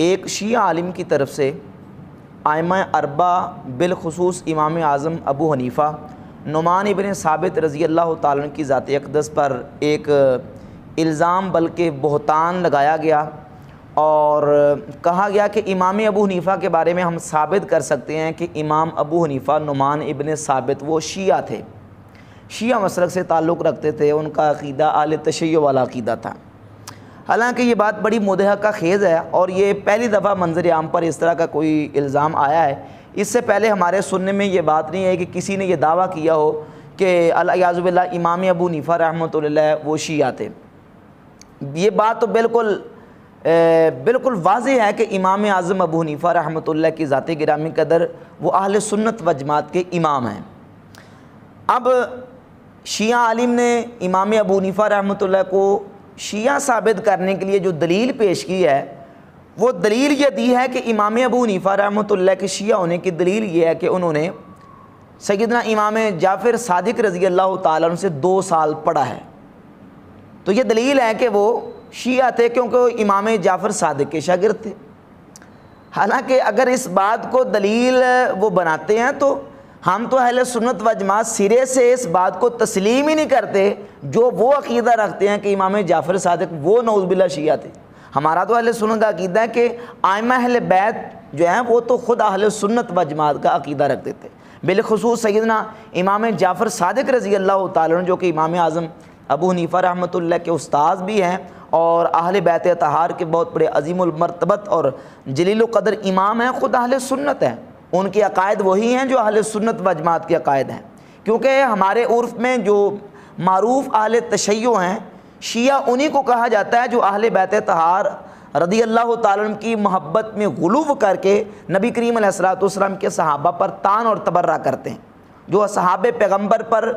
ایک شیعہ عالم کی طرف سے ائمہ اربع بالخصوص امام اعظم ابو حنیفہ نعمان ابن ثابت رضی اللہ تعالیٰ عنہ کی ذات اقدس پر ایک الزام بلکہ بہتان لگایا گیا اور کہا گیا کہ امام ابو حنیفہ کے بارے میں ہم ثابت کر سکتے ہیں کہ امام ابو حنیفہ نعمان ابن ثابت وہ شیعہ تھے، شیعہ مسلک سے تعلق رکھتے تھے، ان کا عقیدہ اہل تشیع والا عقیدہ تھا۔ حالانکہ یہ بات بڑی مضحکہ خیز ہے اور یہ پہلی دفعہ منظر عام پر اس طرح کا کوئی الزام آیا ہے۔ اس سے پہلے ہمارے سننے میں یہ بات نہیں ہے کہ کسی نے یہ دعویٰ کیا ہو کہ الیاذ باللہ امام ابو حنیفہ رحمۃ اللہ وہ شیعہ تھے۔ یہ بات تو بالکل واضح ہے کہ امام اعظم ابو حنیفہ رحمۃ اللہ کی ذات گرامی قدر وہ اہل سنت و جماعت کے امام ہیں۔ اب شیعہ عالم نے امام ابو حنیفہ رحمۃ اللہ کو شیعہ ثابت کرنے کے لیے جو دلیل پیش کی ہے وہ دلیل یہ دی ہے کہ امام ابو حنیفہ رحمۃ اللہ کے شیعہ ہونے کی دلیل یہ ہے کہ انہوں نے سیدنا امام جعفر صادق رضی اللہ تعالیٰ عنہ سے 2 سال پڑھا ہے، تو یہ دلیل ہے کہ وہ شیعہ تھے کیونکہ وہ امام جعفر صادق کے شاگرد تھے۔ حالانکہ اگر اس بات کو دلیل وہ بناتے ہیں تو ہم تو اہل سنت و جماعت سرے سے اس بات کو تسلیم ہی نہیں کرتے جو وہ عقیدہ رکھتے ہیں کہ امام جعفر صادق وہ نعوذ باللہ شیعہ تھے۔ ہمارا تو اہل سنت کا عقیدہ ہے کہ ائمہ اہل بیت جو ہیں وہ تو خود اہل سنت و جماعت کا عقیدہ رکھتے تھے، بالخصوص سیدنا امام جعفر صادق رضی اللہ تعالیٰ عنہ جو کہ امام اعظم ابو حنیفہ رحمۃ اللہ کے استاذ بھی ہیں اور اہل بیت اطہار کے بہت بڑے عظیم المرتبت اور جلیل القدر امام ہیں، خود اہل سنت ہیں، ان کے عقائد وہی ہیں جو اہل سنت و جماعت کے عقائد ہیں۔ کیونکہ ہمارے عرف میں جو معروف اہل تشیع ہیں شیعہ انہی کو کہا جاتا ہے جو اہل بیت اطہار رضی اللہ تعالیٰ عنہ کی محبت میں غلو کر کے نبی کریم علیہ الصلوۃ والسلام کے صحابہ پر طعن اور تبرہ کرتے ہیں، جو اصحاب پیغمبر پر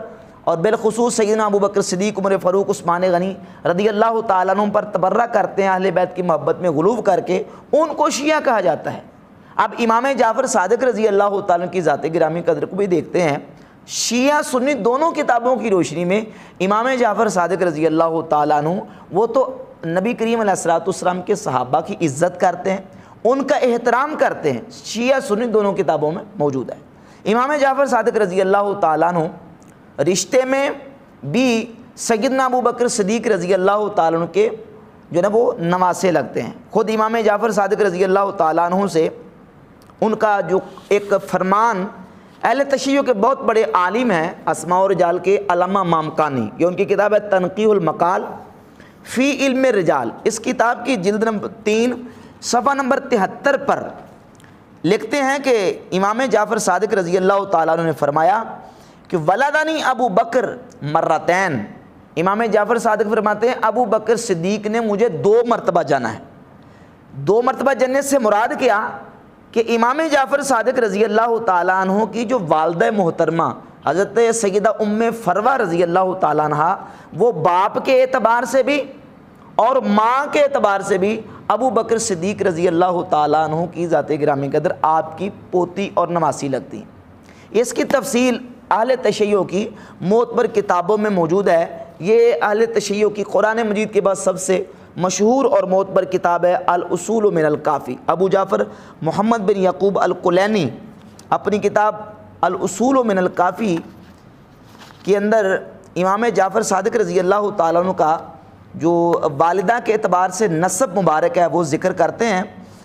اور بالخصوص سیدنا ابو بکر صدیق عمر فاروق عثمان غنی رضی اللہ تعالیٰ عنہ پر تبرہ کرتے ہیں اہل بیت کی محبت میں غلو کر کے، ان کو شیعہ کہا جاتا ہے۔ اب امام جعفر صادق رضی اللہ تعالیٰ عنہ کی ذات گرامی قدر کو بھی دیکھتے ہیں، شیعہ سنی دونوں کتابوں کی روشنی میں امام جعفر صادق رضی اللہ تعالیٰ عنہ وہ تو نبی کریم علیہ الصلوۃ والسلام کے صحابہ کی عزت کرتے ہیں، ان کا احترام کرتے ہیں، شیعہ سنی دونوں کتابوں میں موجود ہے۔ امام جعفر صادق رضی اللہ تعالیٰ عنہ رشتے میں بھی سیدنا ابو بکر صدیق رضی اللہ تعالیٰ عنہ کے جو نا وہ نواسے لگتے ہیں۔ خود امام جعفر صادق رضی اللہ تعالیٰ عنہ سے ان کا جو ایک فرمان اہل تشیع کے بہت بڑے عالم ہیں اسماء و رجال کے علامہ مامکانی، یہ ان کی کتاب ہے تنقیح المقال فی علم رجال، اس کتاب کی جلد نمبر 3 صفحہ نمبر 73 پر لکھتے ہیں کہ امام جعفر صادق رضی اللہ تعالیٰ عنہ نے فرمایا کہ ولدنی ابو بکر مرتین، امام جعفر صادق فرماتے ہیں ابو بکر صدیق نے مجھے 2 مرتبہ جانا ہے۔ 2 مرتبہ جننے سے مراد کیا کہ امام جعفر صادق رضی اللہ تعالیٰ عنہ کی جو والدہ محترمہ حضرت سیدہ ام فروہ رضی اللہ تعالیٰ عنہ وہ باپ کے اعتبار سے بھی اور ماں کے اعتبار سے بھی ابو بکر صدیق رضی اللہ تعالیٰ عنہ کی ذات گرامی قدر آپ کی پوتی اور نواسی لگتی ہیں۔ اس کی تفصیل اہل تشیع کی معتبر کتابوں میں موجود ہے۔ یہ اہل تشیع کی قرآن مجید کے بعد سب سے مشہور اور معتبر کتاب ہے الاصول من الکافی۔ ابو جعفر محمد بن یعقوب الکلینی اپنی کتاب الاصول من الکافی کے اندر امام جعفر صادق رضی اللہ تعالیٰ عنہ کا جو والدہ کے اعتبار سے نسب مبارک ہے وہ ذکر کرتے ہیں۔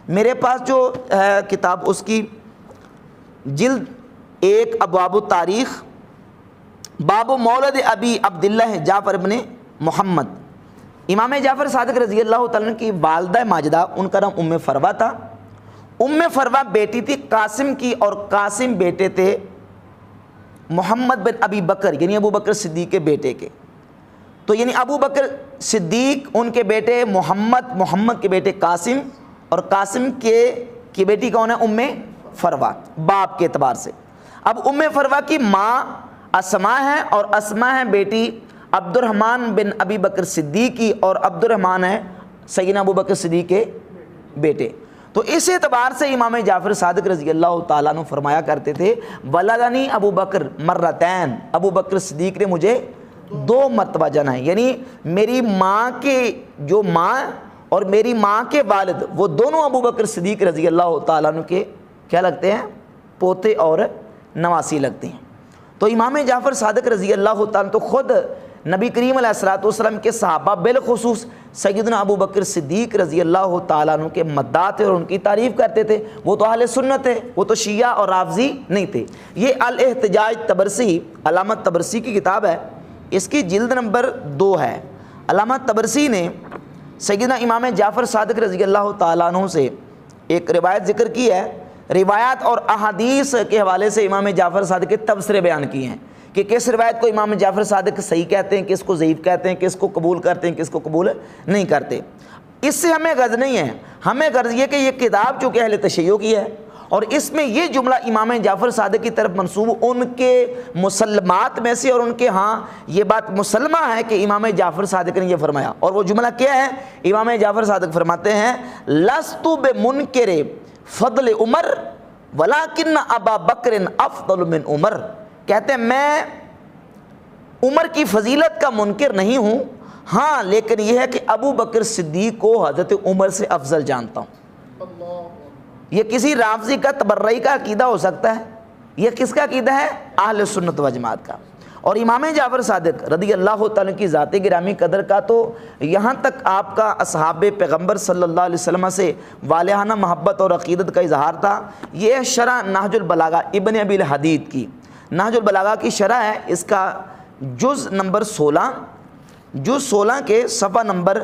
میرے پاس جو ہے کتاب اس کی جلد 1 ابواب التاریخ باب مولد ابی عبداللہ جعفر بن محمد، امام جعفر صادق رضی اللہ تعالیٰ عنہ کی والدہ ماجدہ ان کا نام ام فروہ تھا۔ ام فروہ بیٹی تھی قاسم کی اور قاسم بیٹے تھے محمد بن ابی بکر یعنی ابو بکر صدیق کے بیٹے کے، تو یعنی ابو بکر صدیق ان کے بیٹے محمد کے بیٹے قاسم اور قاسم کی بیٹی کون ہے ام فروہ باپ کے اعتبار سے۔ اب ام فروہ کی ماں اسماء ہے اور اسماء ہے بیٹی عبد الرحمن بن ابی بکر صدیق کی اور عبد الرحمن ہے سیدنا ابو بکر صدیق کے بیٹے۔ تو اس اعتبار سے امام جعفر صادق رضی اللہ تعالیٰ عنہ فرمایا کرتے تھے ولدنی ابو بکر مرتین، ابو بکر صدیق نے مجھے 2 مرتبہ جانا ہے، یعنی میری ماں کی جو ماں اور میری ماں کے والد وہ دونوں ابو بکر صدیق رضی اللہ تعالیٰ عنہ کے کیا لگتے ہیں؟ پوتے اور نواسی لگتے ہیں۔ تو امام جعفر صادق رضی اللہ تعالیٰ تو خود نبی کریم علیہ الصلوۃ والسلام کے صحابہ بالخصوص سیدنا ابو بکر صدیق رضی اللہ تعالیٰ عنہ کے مداح تھے اور ان کی تعریف کرتے تھے۔ وہ تو اہل سنت تھے، وہ تو شیعہ اور رافضی نہیں تھے۔ یہ الاحتجاج طبرسی، علامہ طبرسی کی کتاب ہے، اس کی جلد نمبر 2 ہے۔ علامہ طبرسی نے سیدنا امام جعفر صادق رضی اللہ تعالیٰ عنہ سے ایک روایت ذکر کی ہے، روایات اور احادیث کے حوالے سے امام جعفر صادق کے تبصرے بیان کیے ہیں کہ کس روایت کو امام جعفر صادق صحیح کہتے ہیں، کس کو ضعیف کہتے ہیں، کس کو قبول کرتے ہیں، کس کو قبول نہیں کرتے۔ اس سے ہمیں غرض نہیں ہے، ہمیں غرض یہ کہ یہ کتاب چونکہ اہل تشیع کی ہے اور اس میں یہ جملہ امام جعفر صادق کی طرف منسوب ان کے مسلمات میں سے، اور ان کے ہاں یہ بات مسلمہ ہے کہ امام جعفر صادق نے یہ فرمایا۔ اور وہ جملہ کیا ہے؟ امام جعفر صادق فرماتے ہیں لست بمنکر فضل عمر ولکن ابا بکر افضل من عمر، کہتے ہیں میں عمر کی فضیلت کا منکر نہیں ہوں، ہاں لیکن یہ ہے کہ ابو بکر صدیق کو حضرت عمر سے افضل جانتا ہوں۔ یہ کسی رافضی کا تبرئی کا عقیدہ ہو سکتا ہے، یہ کس کا عقیدہ ہے؟ اہل سنت و جماعت کا۔ اور امام جعفر صادق رضی اللہ تعالیٰ کی ذات گرامی قدر کا تو یہاں تک آپ کا اصحاب پیغمبر صلی اللہ علیہ وسلم سے والہانہ محبت اور عقیدت کا اظہار تھا۔ یہ شرح نہج البلاغہ ابن ابی الحدید کی، نہج البلاغہ کی شرح ہے، اس کا جز نمبر 16، جز 16 کے صفحہ نمبر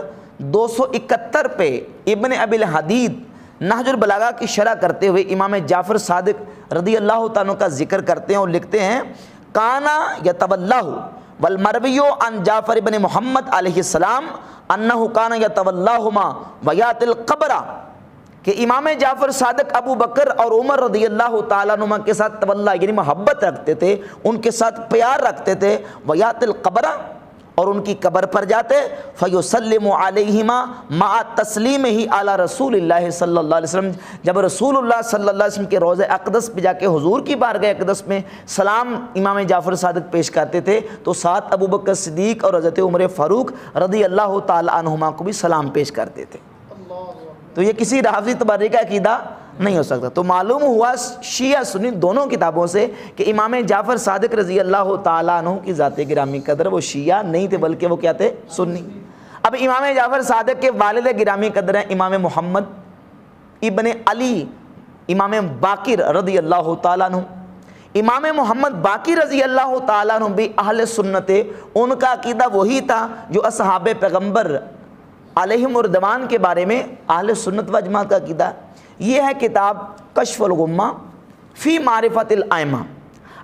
271 پہ ابن ابی الحدید نہج البلاغہ کی شرح کرتے ہوئے امام جعفر صادق رضی اللہ تعالیٰ کا ذکر کرتے ہیں اور لکھتے ہیں کانا یتولاہ والمروی عن جعفر بن محمد علیہ السلام انہ کانا یتولاہما ویات القبر، کہ امام جعفر صادق ابو بکر اور عمر رضی اللہ تعالیٰ عنہ کے ساتھ تولا یعنی محبت رکھتے تھے، ان کے ساتھ پیار رکھتے تھے، ویات القبر اور ان کی قبر پر جاتے، فیسلم علیہما مع تسلیم ہی علی رسول اللہ صلی اللہ علیہ وسلم، جب رسول اللہ صلی اللہ علیہ وسلم کے روضہ اقدس پہ جا کے حضور کی بارگاہ اقدس میں سلام امام جعفر صادق پیش کرتے تھے تو ساتھ ابو بکر صدیق اور حضرت عمر فاروق رضی اللہ تعالی عنہما کو بھی سلام پیش کرتے تھے۔ تو یہ کسی رافضی تبرئی کا عقیدہ نہیں ہو سکتا۔ تو معلوم ہوا شیعہ سنی دونوں کتابوں سے کہ امام جعفر صادق رضی اللہ تعالیٰ عنہ کی ذات گرامی قدر وہ شیعہ نہیں تھے بلکہ وہ کیا تھے؟ سنی۔ اب امام جعفر صادق کے والد گرامی قدر ہیں امام محمد ابن علی امام باقر رضی اللہ تعالیٰ عنہ۔ امام محمد باقر رضی اللہ تعالیٰ عنہ بھی اہل سنت، ان کا عقیدہ وہی تھا جو اصحاب پیغمبر علیہم الرضوان کے بارے میں اہل سنت و جماعت کا عقیدہ ہے۔ یہ ہے کتاب کشف الغمہ فی معرفت الائمہ،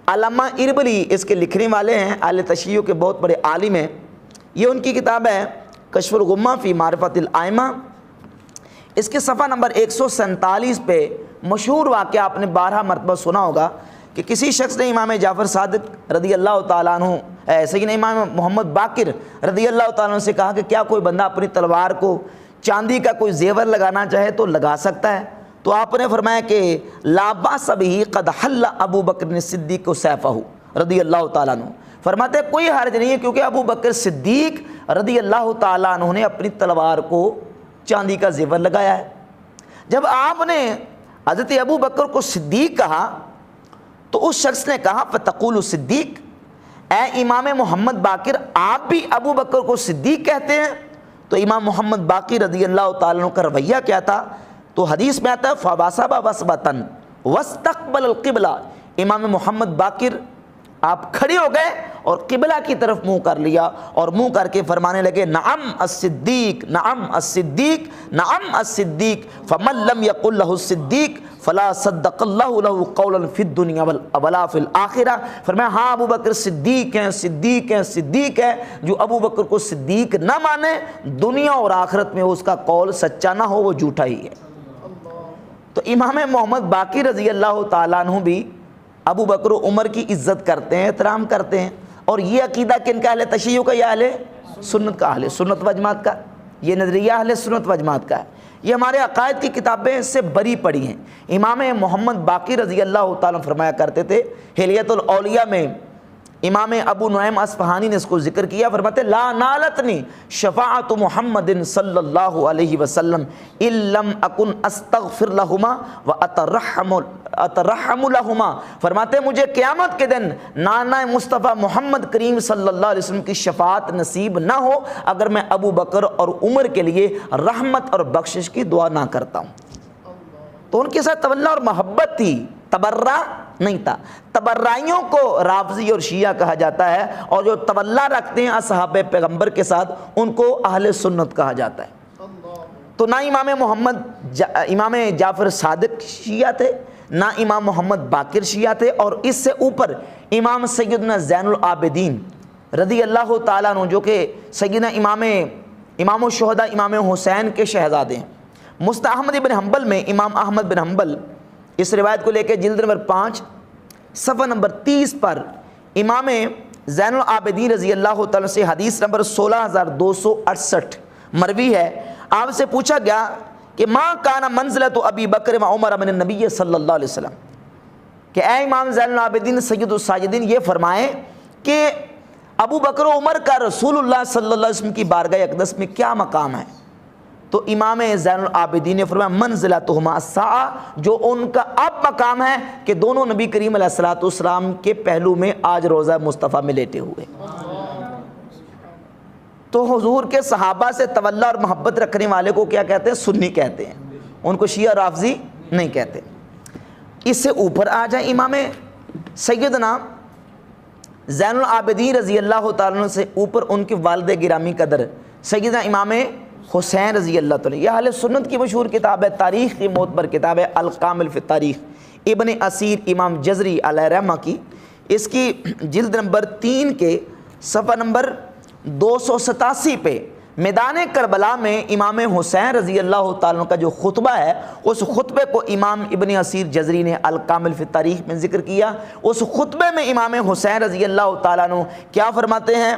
علامہ اربلی اس کے لکھنے والے ہیں، اہل تشیع کے بہت بڑے عالم ہیں۔ یہ ان کی کتاب ہے کشف الغمہ فی معرفت الائمہ۔ اس کے صفحہ نمبر 147 پہ مشہور واقعہ آپ نے 12 مرتبہ سنا ہوگا کہ کسی شخص نے امام جعفر صادق رضی اللہ تعالیٰ عنہ سیدنا امام محمد باقر رضی اللہ تعالیٰ عنہ سے کہا کہ کیا کوئی بندہ اپنی تلوار کو چاندی کا کوئی زیور لگانا چاہے تو لگا سکتا ہے؟ تو آپ نے فرمایا کہ لا باس بہ قد حل ابو بکر صدیق سیفہ رضی اللہ تعالیٰ عنہ، فرماتے ہیں کوئی حرج نہیں ہے کیونکہ ابو بکر صدیق رضی اللہ تعالیٰ عنہ نے اپنی تلوار کو چاندی کا زیور لگایا ہے۔ جب آپ نے حضرت ابو بکر کو صدیق کہا تو اس شخص نے کہا فتقول صدیق، اے امام محمد باقر آپ بھی ابو بکر کو صدیق کہتے ہیں؟ تو امام محمد باقر رضی اللہ تعالیٰ عنہ کا رویہ کیا تھا؟ تو حدیث میں آتا ہے فَوَاسَبَ وَسْبَتًا وَاسْتَقْبَلَ الْقِبْلَةَ، امام محمد باقر آپ کھڑے ہو گئے اور قبلہ کی طرف منہ کر لیا اور منہ کر کے فرمانے لگے نعم الصدیق نعم الصدیق نعم الصدیق فمن لم یقل له الصدیق فلا صدق اللہ له قولا فی الدنیا ولا فی الآخرہ۔ فرمایا ہاں ابو بکر صدیق ہیں صدیق ہیں صدیق ہے، جو ابو بکر کو صدیق نہ مانے دنیا اور آخرت میں اس کا قول سچا نہ ہو وہ جھوٹا ہی ہے۔ تو امام محمد باقر رضی اللہ تعالیٰ عنہ بھی ابو بکر و عمر کی عزت کرتے ہیں، احترام کرتے ہیں، اور یہ عقیدہ کن کا؟ اہل تشیع کا یا اہل سنت کا؟ اہل سنت و جماعت کا۔ یہ نظریہ اہل سنت و جماعت کا ہے۔ یہ ہمارے عقائد کی کتابیں اس سے بری پڑی ہیں۔ امام محمد باقر رضی اللہ تعالیٰ فرمایا کرتے تھے حلیت الاولیاء میں امام ابو نعیم اصفہانی نے اس کو ذکر کیا، فرماتے لا نالتنی شفاعت محمد صلی اللہ علیہ وسلم ان لم اکن استغفر لہما واترحم لہما، فرماتے مجھے قیامت کے دن نانا مصطفیٰ محمد کریم صلی اللہ علیہ وسلم کی شفاعت نصیب نہ ہو اگر میں ابو بکر اور عمر کے لیے رحمت اور بخشش کی دعا نہ کرتا ہوں۔ تو ان کے ساتھ تولا اور محبت تھی، تبرہ نہیں تھا۔ تبرائیوں کو رافضی اور شیعہ کہا جاتا ہے، اور جو تولا رکھتے ہیں اصحاب پیغمبر کے ساتھ ان کو اہل سنت کہا جاتا ہے۔ تو نہ امام جعفر صادق شیعہ تھے، نہ امام محمد باقر شیعہ تھے، اور اس سے اوپر امام سیدنا زین العابدین رضی اللہ تعالیٰ عنہ جو کہ سیدنا امام الشہداء امام حسین کے شہزادے ہیں۔ مسند احمد بن حنبل میں امام احمد بن حنبل اس روایت کو لے کے جلد نمبر 5 صفحہ نمبر 30 پر امام زین العابدین رضی اللہ تعالیٰ سے حدیث نمبر 16268 مروی ہے، آپ سے پوچھا گیا کہ ما کان منزلۃ ابی بکر و عمر من النبی صلی اللہ علیہ وسلم، کہ اے امام زین العابدین سید الساجدین یہ فرمائیں کہ ابو بکر و عمر کا رسول اللہ صلی اللہ علیہ وسلم کی بارگاہ اقدس میں کیا مقام ہے؟ تو امام زین العابدین نے فرمایا منزلتہما الساعہ، جو ان کا اب مقام ہے کہ دونوں نبی کریم علیہ الصلوۃ والسلام کے پہلو میں آج روضہ مصطفیٰ میں لیٹے ہوئے۔ تو حضور کے صحابہ سے تولا اور محبت رکھنے والے کو کیا کہتے ہیں؟ سنی کہتے ہیں، ان کو شیعہ رافضی نہیں کہتے۔ اس سے اوپر آ جائیں امام سیدنا زین العابدین رضی اللہ تعالیٰ عنہ سے اوپر ان کے والد گرامی قدر سیدنا امام حسین رضی اللہ تعالیٰ، یہ اہل سنت کی مشہور کتاب ہے، تاریخ کی معتبر کتاب ہے الکامل فی التاریخ، ابن اسیر امام جزری علیہ رحمہ کی، اس کی جلد نمبر 3 کے صفحہ نمبر 287 پہ میدان کربلا میں امام حسین رضی اللہ تعالیٰ عنہ کا جو خطبہ ہے، اس خطبے کو امام ابن اسیر جزری نے الکامل فی التاریخ میں ذکر کیا۔ اس خطبے میں امام حسین رضی اللہ تعالیٰ عنہ کیا فرماتے ہیں؟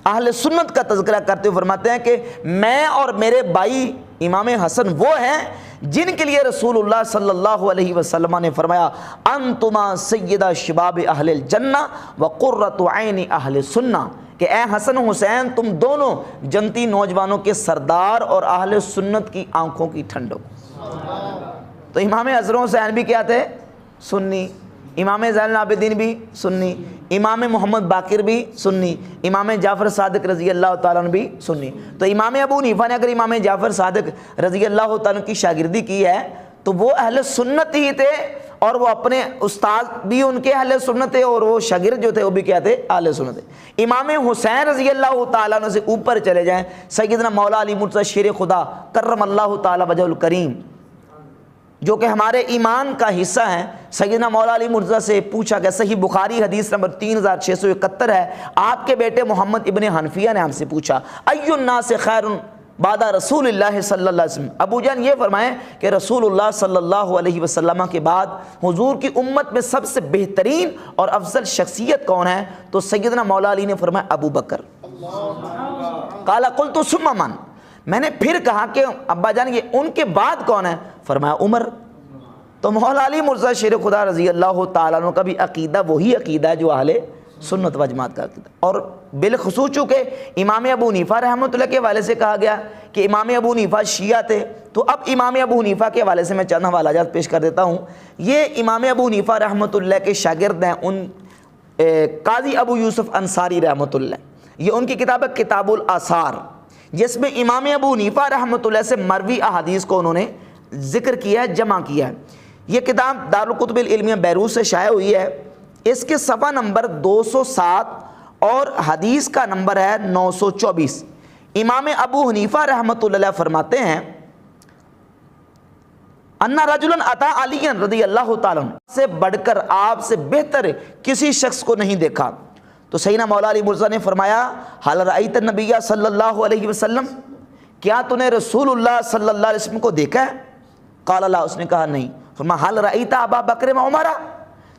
اہل سنت کا تذکرہ کرتے ہوئے فرماتے ہیں کہ میں اور میرے بھائی امام حسن وہ ہیں جن کے لیے رسول اللہ صلی اللہ علیہ وسلم نے فرمایا انتما سیدہ شباب اہل الجنہ وقرۃ عین اہل سنہ، کہ اے حسن حسین تم دونوں جنتی نوجوانوں کے سردار اور اہل سنت کی آنکھوں کی ٹھنڈک۔ تو امام حسن حسین بھی کیا تھے؟ سنی، امام زین العابدین بھی سنی، امام محمد باقر بھی سنی، امام جعفر صادق رضی اللہ تعالیٰ عنہ بھی سنی۔ تو امام ابو حنیفہ نے اگر امام جعفر صادق رضی اللہ تعالیٰ عنہ کی شاگردی کی ہے تو وہ اہل سنت ہی تھے، اور وہ اپنے استاد بھی ان کے اہل سنت تھے، اور وہ شاگرد جو تھے وہ بھی کیا تھے؟ اہل سنت تھے۔ امام حسین رضی اللہ تعالیٰ عنہ سے اوپر چلے جائیں، سیدنا مولا علی مرتضیٰ شیر خدا کرم اللہ تعالیٰ وجہ الکریم، جو کہ ہمارے ایمان کا حصہ ہیں، سیدنا مولا علی مرتضیٰ سے پوچھا گیا، صحیح بخاری حدیث نمبر 3671 ہے، آپ کے بیٹے محمد ابن حنفیہ نے ہم سے پوچھا ای الناس خیر بعد رسول اللہ صلی اللہ علیہ وسلم، ابو جان یہ فرمائیں کہ رسول اللہ صلی اللہ علیہ وسلم کے بعد حضور کی امت میں سب سے بہترین اور افضل شخصیت کون ہے؟ تو سیدنا مولا علی نے فرمایا ابو بکر۔ قال قلت ثم من، میں نے پھر کہا کہ ابا جان یہ ان کے بعد کون ہے؟ فرمایا عمر۔ تو مولا علی مرتضیٰ شیر خدا رضی اللہ تعالیٰ عنہ کا بھی عقیدہ وہی عقیدہ ہے جو اہل سنت و جماعت کا عقیدہ، اور بالخصوص چونکہ امام ابو حنیفہ رحمۃ اللہ کے حوالے سے کہا گیا کہ امام ابو حنیفہ شیعہ تھے، تو اب امام ابو حنیفہ کے حوالے سے میں چند حوالہ جات پیش کر دیتا ہوں۔ یہ امام ابو حنیفہ رحمۃ اللہ کے شاگرد ہیں ان قاضی ابو یوسف انصاری رحمۃ اللہ، یہ ان کی کتاب ہے کتاب الآثار، جس میں امام ابو حنیفہ رحمۃ اللہ سے مروی احادیث کو انہوں نے ذکر کیا ہے، جمع کیا ہے۔ یہ کتاب دارالکتب العلمیہ بیروت سے شائع ہوئی ہے، اس کے صفحہ نمبر 207 اور حدیث کا نمبر ہے 924۔ امام ابو حنیفہ رحمۃ اللہ فرماتے ہیں ان رجلا اتی علی رضی اللہ تعالیٰ عنہ سے بڑھ کر آپ سے بہتر کسی شخص کو نہیں دیکھا۔ تو سیدنا مولا علی مرتضیٰ نے فرمایا حل رأیت النبی صلی اللہ علیہ وسلم، کیا تو نے رسول اللہ صلی اللہ علیہ وسلم کو دیکھا ہے؟ قال لا، اس نے کہا نہیں۔ فرمایا حل رأیت ابا بکر و عمر،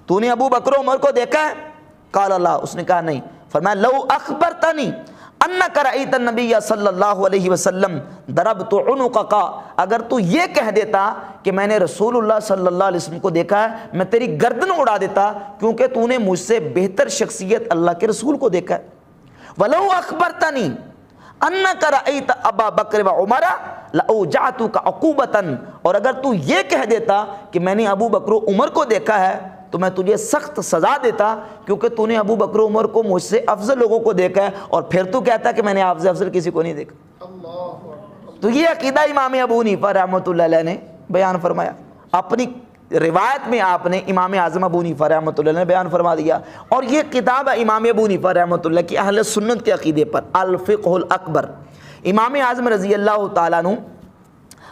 تو نے ابو بکر و عمر کو دیکھا ہے؟ قال لا، اس نے کہا نہیں۔ فرمایا لو اخبرتنی انک رأیت النبی صلی اللہ علیہ وسلم ضربت عنقک، اگر تو یہ کہہ دیتا کہ میں نے رسول اللہ صلی اللہ علیہ وسلم کو دیکھا ہے، میں تیری گردن اڑا دیتا، کیونکہ تو نے مجھ سے بہتر شخصیت اللہ کے رسول کو دیکھا ہے۔ ولو اخبرتنی انک رأیت ابا بکر و عمر لاوجعتک عقوبۃ، اور اگر تو یہ کہہ دیتا کہ میں نے ابو بکر و عمر کو دیکھا ہے تو میں تجھے سخت سزا دیتا، کیونکہ تو نے ابو بکر و عمر کو مجھ سے افضل لوگوں کو دیکھا ہے، اور پھر تو کہتا کہ میں نے آپ سے افضل کسی کو نہیں دیکھا۔ تو یہ عقیدہ امام ابو حنیفہ رحمۃ اللہ علیہ نے بیان فرمایا، اپنی روایت میں آپ نے امام اعظم ابو حنیفہ رحمۃ اللہ نے بیان فرما دیا۔ اور یہ کتاب ہے امام ابو حنیفہ رحمۃ اللہ کی اہل سنت کے عقیدے پر، الفقہ الاکبر۔ امام اعظم رضی اللہ تعالیٰ عنہ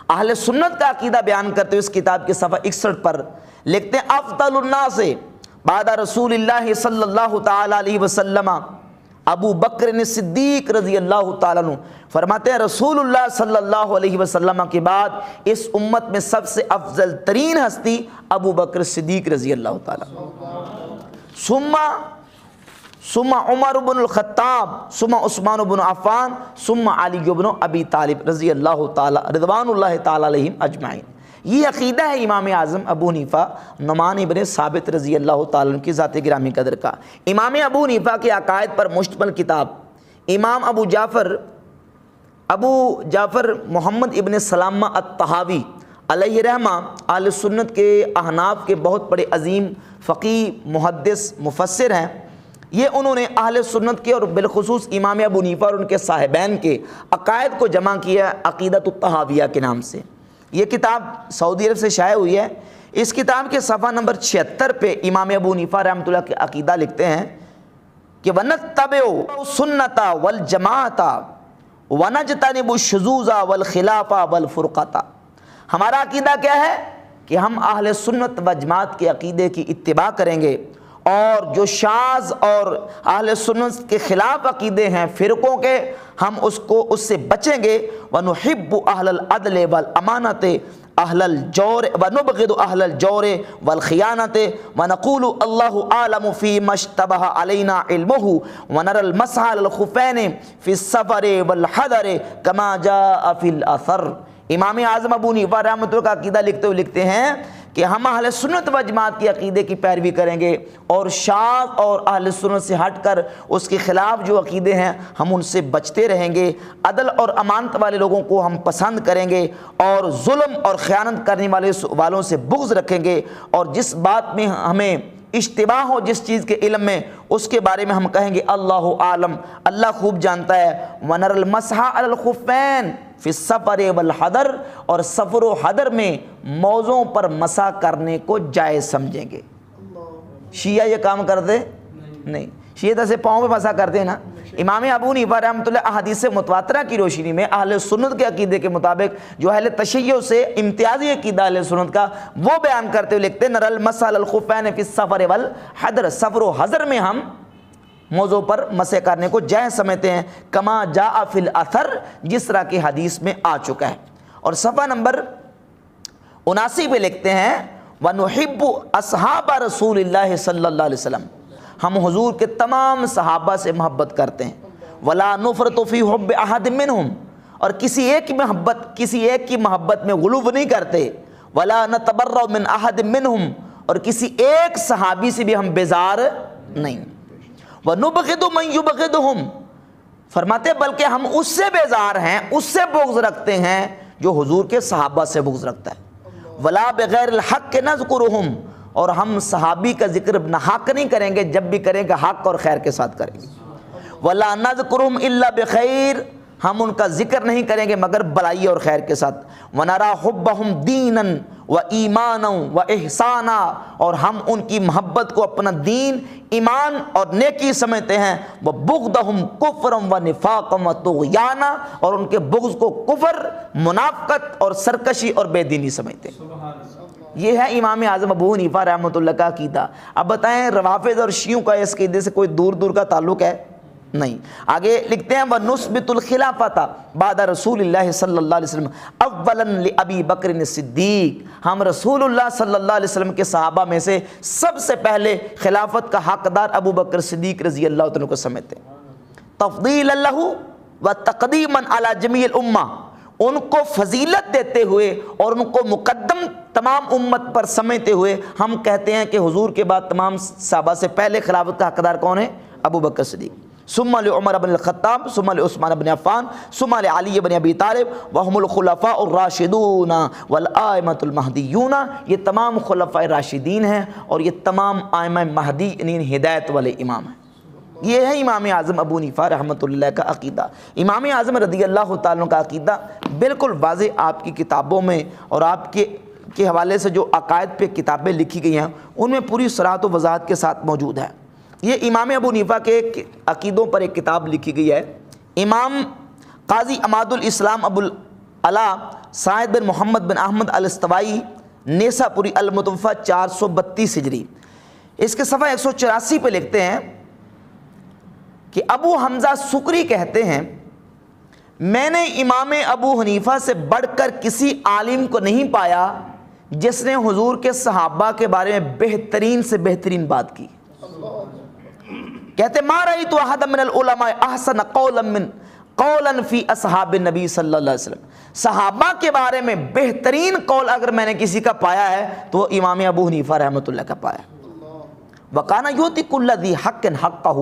اہل سنت کا عقیدہ بیان کرتے ہوئے اس کتاب کے صفحہ 61 پر لکھتے ہیں، افضل الناس بعد رسول اللہ صلی اللہ تعالیٰ علیہ وسلم ابو بکر صدیق رضی اللہ تعالیٰ عنہ، فرماتے ہیں رسول اللہ صلی اللہ علیہ وسلم کے بعد اس امت میں سب سے افضل ترین ہستی ابو بکر صدیق رضی اللہ تعالیٰ ثم عمر بن الخطاب ثم عثمان بن عفان ثم علی بن ابی طالب رضی اللہ تعالیٰ رضوان اللہ تعالیٰ علیہم اجمعین۔ یہ عقیدہ ہے امام اعظم ابو حنیفہ نعمان ابن ثابت رضی اللہ تعالیٰ عنہ کی ذات گرامی قدر کا۔ امام ابو حنیفہ کے عقائد پر مشتمل کتاب امام ابو جعفر محمد ابن سلامہ الطحاوی علیہ رحمہ اہل سنت کے احناف کے بہت بڑے عظیم فقیہ محدث مفسر ہیں۔ یہ انہوں نے اہل سنت کے اور بالخصوص امام ابو حنیفہ اور ان کے صاحبین کے عقائد کو جمع کیا عقیدۃ الطحاویہ کے نام سے۔ یہ کتاب سعودی عرب سے شائع ہوئی ہے۔ اس کتاب کے صفحہ نمبر 76 پہ امام ابو حنیفہ رحمۃ اللہ کے عقیدہ لکھتے ہیں کہ وَنَتَّبِعُ السُّنَّةَ وَالْجَمَاعَةَ وَنَجْتَنِبُ الشُّذُوذَ وَالْخِلَافَ وَالْفُرْقَةَ، ہمارا عقیدہ کیا ہے کہ ہم اہل سنت و جماعت کے عقیدے کی اتباع کریں گے، اور جو شاذ اور اہل سنت کے خلاف عقیدے ہیں فرقوں کے، ہم اس سے بچیں گے۔ وَنُحِبُّ أَهْلَ الْعَدْلِ وَالْأَمَانَةِ أَهْلَ الْجَوْرِ وَنُبْغِضُ أَهْلَ الْجَوْرِ وَالْخِيَانَةِ وَنَقُولُ اللَّهُ أَعْلَمُ فِيمَا اشْتَبَهَ عَلَيْنَا عِلْمُهُ وَنَرَى الْمَسْحَ عَلَى الْخُفَّيْنِ فِي السَّفَرِ وَالْحَضَرِ كَمَا جَاءَ فِي الْأَثَرِ۔ امام اعظم ابو حنیفہ رحمۃ اللہ کا عقیدہ لکھتے ہوئے لکھتے ہیں کہ ہم اہل سنت و جماعت کی عقیدے کی پیروی کریں گے، اور شاذ اور اہل سنت سے ہٹ کر اس کے خلاف جو عقیدے ہیں ہم ان سے بچتے رہیں گے، عدل اور امانت والے لوگوں کو ہم پسند کریں گے، اور ظلم اور خیانت کرنے والوں سے بغض رکھیں گے، اور جس بات میں ہمیں اشتباہ ہو جس چیز کے علم میں اس کے بارے میں ہم کہیں گے اللہ عالم، اللہ خوب جانتا ہے۔ وَنَرَى الْمَسْحَ عَلَى الْخُفَّيْنِ فِي السَّفَرِ وَالْحَضَرِ، اور سفر و حضر میں موزوں پر مسح کرنے کو جائز سمجھیں گے۔ شیعہ یہ کام کرتے نہیں، شیعہ ایسے پاؤں پہ مسح کرتے ہیں نا۔ امام ابو حنیفہ رحمۃ اللہ احادیث متواترہ کی روشنی میں اہل سنت کے عقیدے کے مطابق جو اہل تشیع سے امتیازی عقیدہ اہل سنت کا وہ بیان کرتے ہوئے لکھتے ہیں نَرَى الْمَسْحَ عَلَى الْخُفَّيْنِ فِي السَّفَرِ وَالْحَضَرِ، سفر و حضر میں ہم موضوع پر مسح کرنے کو جائز سمجھتے ہیں، کما جاء فی الاثر، جس طرح کی حدیث میں آ چکا ہے۔ اور صفحہ نمبر 79 پہ لکھتے ہیں وَنُحِبُّ أَصْحَابَ رسول اللہ صلی اللہ علیہ وسلم، ہم حضور کے تمام صحابہ سے محبت کرتے ہیں۔ وَلَا نُفْرِطُ فِي حُبِّ أَحَدٍ مِّنْهُمْ، اور کسی ایک کی محبت میں غلو نہیں کرتے۔ وَلَا نَتَبَرَّأُ مِنْ أَحَدٍ مِّنْهُمْ، اور کسی ایک صحابی سے بھی ہم بیزار نہیں۔ وَنُبْغِضُ مَنْ يُبْغِضُهُمْ، فرماتے بلکہ ہم اس سے بیزار ہیں، اس سے بغض رکھتے ہیں جو حضور کے صحابہ سے بغض رکھتا ہے۔ وَلَا بِغَيْرِ الْحَقِّ نَذْكُرُهُمْ، اور ہم صحابی کا ذکر حق نہیں کریں گے، جب بھی کریں گے حق اور خیر کے ساتھ کریں گے۔ وَلَا نَذْكُرُهُمْ إِلَّا بِخَيْرٍ، ہم ان کا ذکر نہیں کریں گے مگر بلائی اور خیر کے ساتھ۔ وَنَرَى حُبَّهُمْ دِينًا وَإِيمَانًا وَإِحْسَانًا، اور ہم ان کی محبت کو اپنا دین، ایمان اور نیکی سمجھتے ہیں۔ وَبُغْضَهُمْ كُفْرًا وَنِفَاقًا وَطُغْيَانًا، اور ان کے بغض کو کفر، منافقت اور سرکشی اور بے دینی سمجھتے ہیں۔ یہ ہے امام اعظم ابو حنیفہ رحمۃ اللہ کا عقیدہ۔ اب بتائیں روافض اور شیعوں کا اس عقیدے سے کوئی دور دور کا تعلق ہے؟ نہیں۔ آگے لکھتے ہیں وَنُثْبِتُ الْخِلَافَةَ بَعْدَ رسول اللہ صلی اللہ علیہ وسلم اولاً لِأَبِي بکر صدیق، ہم رسول اللہ صلی اللہ علیہ وسلم کے صحابہ میں سے سب سے پہلے خلافت کا حقدار ابو بکر صدیق رضی اللہ عنہ کو سمجھتے ہیں۔ تفضیل لہ و تقدیما علی جمیع الامہ، ان کو فضیلت دیتے ہوئے اور ان کو مقدم تمام امت پر سمجھتے ہوئے ہم کہتے ہیں کہ حضور کے بعد تمام صحابہ سے پہلے خلافت کا حقدار کون ہے؟ ابو بکر صدیق، ثم لعمر بن الخطاب، ثم لعثمان بن عفان، ثم لعلی بن ابی طالب، وهم الخلفاء الراشدون والائمۃ المہدیون، یہ تمام خلفاء راشدین ہیں اور یہ تمام ائمہ مہدی یعنی ہدایت والے امام ہیں۔ یہ ہے امام اعظم ابو حنیفہ رحمۃ اللہ کا عقیدہ۔ امام اعظم رضی اللہ تعالیٰ عنہ کا عقیدہ بالکل واضح آپ کی کتابوں میں اور آپ کے حوالے سے جو عقائد پہ کتابیں لکھی گئی ہیں ان میں پوری صراحت و وضاحت کے ساتھ موجود ہے۔ یہ امام ابو حنیفہ کے عقیدوں پر ایک کتاب لکھی گئی ہے، امام قاضی عماد الاسلام ابو العلا سعید بن محمد بن احمد الاستوائی نیساپوری المتوفہ 432 ہجری، اس کے صفحہ 184 پہ لکھتے ہیں کہ ابو حمزہ سکری کہتے ہیں میں نے امام ابو حنیفہ سے بڑھ کر کسی عالم کو نہیں پایا جس نے حضور کے صحابہ کے بارے میں بہترین سے بہترین بات کی۔ کہتے ما رأیت احد من العلماء احسن قولا فی اصحاب النبی صلی اللہ علیہ وسلم، صحابہ کے بارے میں بہترین قول اگر میں نے کسی کا پایا ہے تو وہ امام ابو حنیفہ رحمۃ اللہ کا پایا۔ وکان یؤتی کل ذی حق حقہ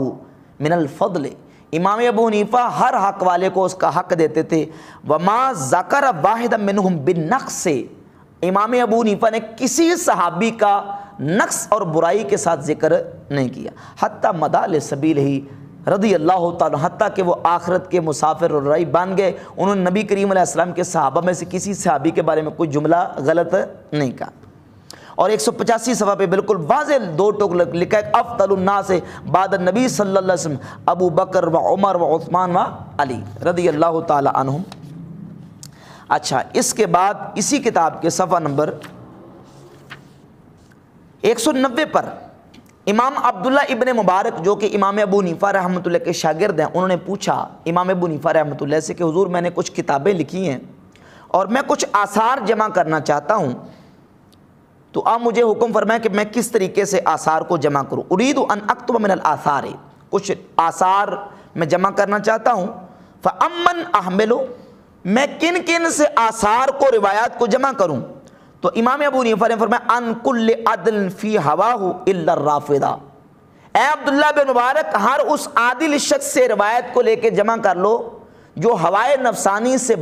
من الفضل، امام ابو حنیفہ ہر حق والے کو اس کا حق دیتے تھے۔ وما ذکر واحد منہم بالنقص، امام ابو حنیفہ نے کسی صحابی کا نقص اور برائی کے ساتھ ذکر نہیں کیا۔ حتی مدال سبیل ہی رضی اللہ تعالیٰ، حتیٰ کہ وہ آخرت کے مسافر اور راہی بن گئے، انہوں نے نبی کریم علیہ السلام کے صحابہ میں سے کسی صحابی کے بارے میں کوئی جملہ غلط نہیں کہا۔ اور 185 صفحہ پہ بالکل واضح دو ٹوک لکھا ہے افضل الناس بعد النبی صلی اللہ علیہ وسلم ابو بکر و عمر و عثمان و علی رضی اللہ تعالی عنہم۔ اچھا، اس کے بعد اسی کتاب کے صفحہ نمبر 190 پر امام عبداللہ ابن مبارک جو کہ امام ابو حنیفہ رحمۃ اللہ کے شاگرد ہیں، انہوں نے پوچھا امام ابو حنیفہ رحمۃ اللہ سے کہ حضور میں نے کچھ کتابیں لکھی ہیں اور میں کچھ آثار جمع کرنا چاہتا ہوں، تو آپ مجھے حکم فرمائیں کہ میں کس طریقے سے آثار کو جمع کروں۔ ارید ان اکتب من الاثار، کچھ آثار میں جمع کرنا چاہتا ہوں۔ فامن احمل، میں کن کن سے آثار کو روایات کو جمع کروں؟ تو امام ابو حنیفہ نے فرمایا ان کل عدل فی ہواہ الا الرافضہ، اے عبداللہ بن مبارک ہر اس عادل شخص سے روایت کو لے کے جمع کر لو جو ہوائے نفسانی سے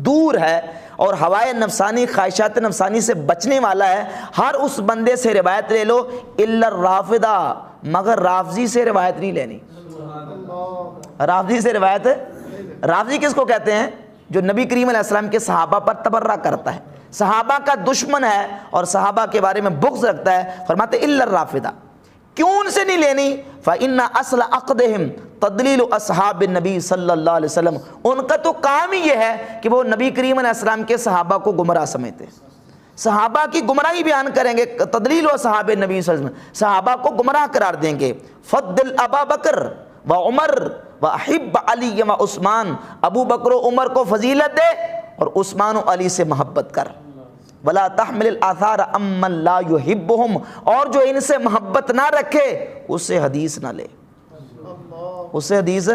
دور ہے اور ہوائے نفسانی خواہشات نفسانی سے بچنے والا ہے، ہر اس بندے سے روایت لے لو الا الرافضہ، مگر رافضی سے روایت نہیں لینی۔ رافضی سے روایت، رافضی کس کو کہتے ہیں؟ جو نبی کریم علیہ السلام کے صحابہ پر تبرہ کرتا ہے، صحابہ کا دشمن ہے اور صحابہ کے بارے میں بغض رکھتا ہے، فرماتے الا الرافضہ۔ کیوں ان سے نہیں لینی؟ فإن اصل عقدہم تدلیل اصحاب النبی صلی اللہ علیہ وسلم، ان کا تو کام ہی یہ ہے کہ وہ نبی کریم علیہ السلام کے صحابہ کو گمراہ سمجھتے ہیں، صحابہ کی گمراہی بیان کریں گے، تدلیل اصحاب النبی صلی اللہ علیہ وسلم، صحابہ کو گمراہ قرار دیں گے۔ فضل ابا بکر و عمر و احب علی و عثمان، ابو بکر و عمر کو فضیلت دے اور عثمان و علی سے محبت کر۔ ولا تحمل الاثار امن لا يحبهم، اور جو ان سے محبت نہ رکھے اس سے حدیث نہ لے، اس سے حدیث۔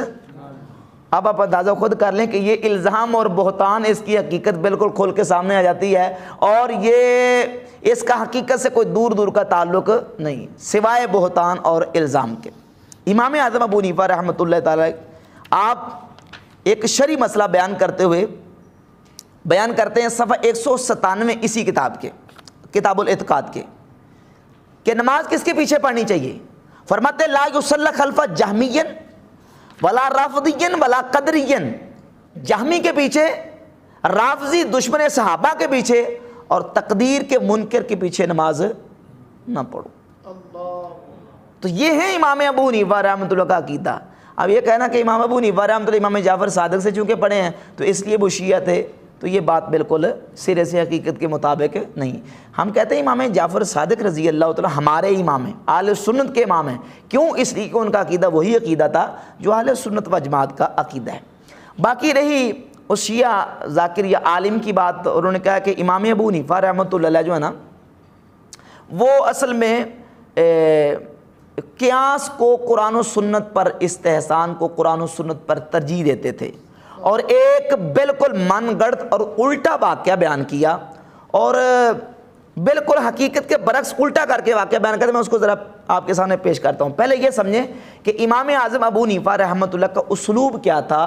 اب آپ اندازہ خود کر لیں کہ یہ الزام اور بہتان، اس کی حقیقت بالکل کھول کے سامنے آ جاتی ہے، اور یہ اس کا حقیقت سے کوئی دور دور کا تعلق نہیں سوائے بہتان اور الزام کے۔ امام اعظم ابو حنیفہ رحمۃ اللہ تعالی آپ ایک شرعی مسئلہ بیان کرتے ہوئے بیان کرتے ہیں صفحہ 197 اسی کتاب کے، کتاب الاعتقاد کے، کہ نماز کس کے پیچھے پڑھنی چاہیے؟ فرماتے لا یصلی خلف جہمی ولا رافضی ولا قدری، جہمی کے پیچھے، رافضی دشمن صحابہ کے پیچھے، اور تقدیر کے منکر کے پیچھے نماز نہ پڑھو۔ تو یہ ہے امام ابو حنیفہ رحمۃ اللہ کا عقیدہ۔ اب یہ کہنا کہ امام ابو حنیفہ رحمۃ اللہ امام جعفر صادق سے چونکہ پڑھے ہیں تو اس لیے وہ شیعہ تھے، تو یہ بات بالکل سرے سے حقیقت کے مطابق نہیں۔ ہم کہتے ہیں امام جعفر صادق رضی اللہ تعالیٰ ہمارے امام ہیں، اہل سنت کے امام ہیں۔ کیوں؟ اس لیے کہ ان کا عقیدہ وہی عقیدہ تھا جو اہل سنت و جماعت کا عقیدہ ہے۔ باقی رہی اس شیعہ ذاکر یا عالم کی بات، انہوں نے کہا کہ امام ابو حنیفہ رحمۃ اللہ علیہ جو ہے نا، وہ اصل میں قیاس کو قرآن و سنت پر، استحسان کو قرآن و سنت پر ترجیح دیتے تھے، اور ایک بالکل من گڑت اور الٹا واقعہ بیان کیا، اور بالکل حقیقت کے برعکس الٹا کر کے واقعہ بیان کرتے. میں اس کو ذرا آپ کے سامنے پیش کرتا ہوں. پہلے یہ سمجھیں کہ امام اعظم ابو حنیفہ رحمۃ اللہ کا اسلوب کیا تھا